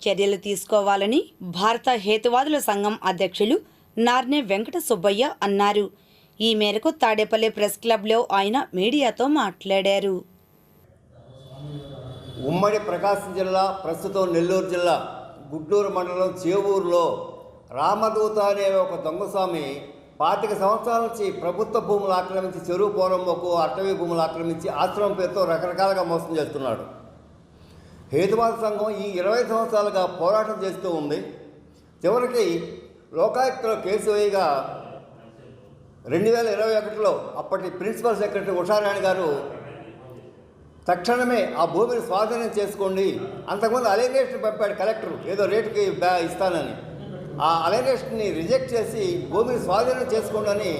చర్యలు తీసుకోవాలని భారత హేతువాదుల సంఘం అధ్యక్షులు నార్నే వెంకట సుబ్బయ్య అన్నారు. ఈ మేరకు తాడేపల్లి ప్రెస్ క్లబ్లో ఆయన మీడియాతో మాట్లాడారు. ఉమ్మడి ప్రకాశం జిల్లా, ప్రస్తుతం నెల్లూరు జిల్లా గుడ్లూరు మండలం చేవూరులో రామదూత అనే ఒక దొంగస్వామి 25 సంవత్సరాల నుంచి ప్రభుత్వ భూములు ఆక్రమించి, చెరువు పోరంబోకు అటవీ భూములు ఆక్రమించి ఆశ్రమం పేరుతో రకరకాలుగా మోసం చేస్తున్నాడు. హేతువాద సంఘం ఈ 20 సంవత్సరాలుగా పోరాటం చేస్తూ ఉంది. చివరికి లోకాయుక్తలో కేసు వేయగా 2021లో అప్పటి ప్రిన్సిపల్ సెక్రటరీ ఉషారాణి గారు తక్షణమే ఆ భూమిని స్వాధీనం చేసుకోండి, అంతకుముందు అలైనేషన్ పంపాడు కలెక్టర్ ఏదో రేటుకి ఇస్తానని. ఆ అలైనేషన్ని రిజెక్ట్ చేసి భూమిని స్వాధీనం చేసుకోండి అని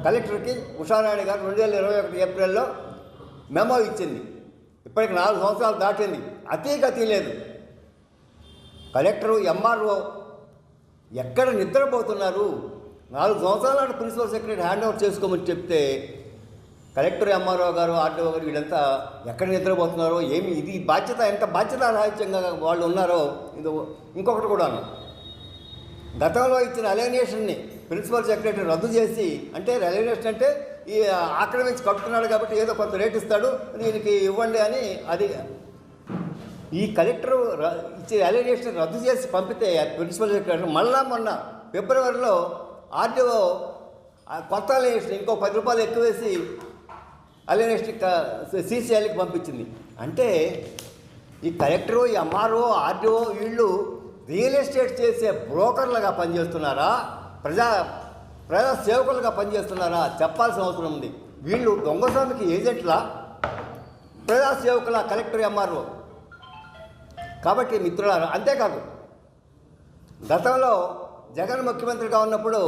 కలెక్టర్కి ఉషారాణి గారు 2021 ఏప్రిల్లో మెమో ఇచ్చింది. ఇప్పటికి 4 సంవత్సరాలు దాటింది, అతీగతి లేదు. కలెక్టరు, ఎంఆర్ఓ ఎక్కడ నిద్రపోతున్నారు? 4 సంవత్సరాల నాడు ప్రిన్సిపల్ సెక్రటరీ హ్యాండ్ ఓవర్ చేసుకోమని చెప్తే కలెక్టర్, ఎంఆర్ఓ గారు, ఆర్డీఓ గారు వీళ్ళంతా ఎక్కడ నిద్రపోతున్నారో, ఏమి ఇది బాధ్యత, ఎంత బాధ్యతారాహిత్యంగా వాళ్ళు ఉన్నారో. ఇది ఇంకొకటి కూడాను, గతంలో ఇచ్చిన అలైనేషన్ని ప్రిన్సిపల్ సెక్రటరీ రద్దు చేసి, అంటే అలైనేషన్ అంటే ఈ ఆక్రమించి కట్టుకున్నాడు కాబట్టి ఏదో కొంత రేటు ఇస్తాడు, దీనికి ఇవ్వండి అని. అది ఈ కలెక్టర్ ఇచ్చే అలైనేషన్ రద్దు చేసి పంపితే ప్రిన్సిపల్ సెక్రటరీ మళ్ళా మొన్న ఫిబ్రవరిలో ఆర్డీఓ కొత్త అలైనేషన్ ఇంకో 10 రూపాయలు ఎక్కువ వేసి అలైనేషన్ సీసీఐకి పంపించింది. అంటే ఈ కలెక్టరు, ఈ ఎంఆర్ఓ, ఆర్డీఓ వీళ్ళు రియల్ ఎస్టేట్ చేసే బ్రోకర్లుగా పనిచేస్తున్నారా, ప్రజా సేవకులుగా పనిచేస్తున్నారా చెప్పాల్సిన అవసరం ఉంది. వీళ్ళు దొంగస్వామికి ఏజెంట్లా, ప్రజా సేవకుల కలెక్టర్, ఎంఆర్ఓ. కాబట్టి మిత్రులారా, అంతేకాదు గతంలో జగన్ ముఖ్యమంత్రిగా ఉన్నప్పుడు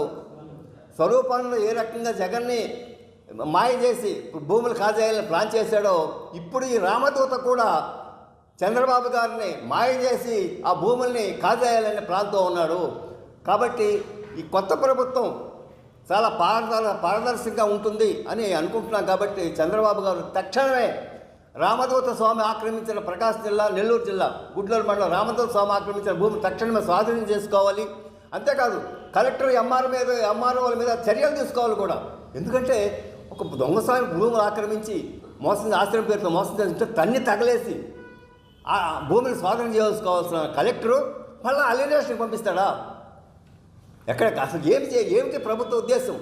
స్వరూపంలో ఏ రకంగా జగన్ని మాయ చేసి భూములు కాజేయాలని ప్లాన్ చేశాడో, ఇప్పుడు ఈ రామదూత కూడా చంద్రబాబు గారిని మాయ చేసి ఆ భూముల్ని కాజేయాలనే ప్లాన్తో ఉన్నాడు. కాబట్టి ఈ కొత్త ప్రభుత్వం చాలా పారదర్శకంగా ఉంటుంది అని అనుకుంటున్నాం. కాబట్టి చంద్రబాబు గారు తక్షణమే రామదూత స్వామి ఆక్రమించిన ప్రకాశం జిల్లా, నెల్లూరు జిల్లా గుడ్లూరు మండలం రామదూత స్వామి ఆక్రమించిన భూమి తక్షణమే స్వాధీనం చేసుకోవాలి. అంతేకాదు కలెక్టర్, ఎంఆర్ఓల మీద చర్యలు తీసుకోవాలి కూడా. ఎందుకంటే ఒక దొంగస్వామి భూములు ఆక్రమించి మోసం, ఆశ్రమం పేరుతో మోసం చేస్తుంటే తన్ని తగలేసి ఆ భూమిని స్వాధీనం చేసుకోవాల్సిన కలెక్టరు మళ్ళీ అలైనేషన్కి పంపిస్తాడా? ఎక్కడ అసలు ఏమిటి ప్రభుత్వ ఉద్దేశం?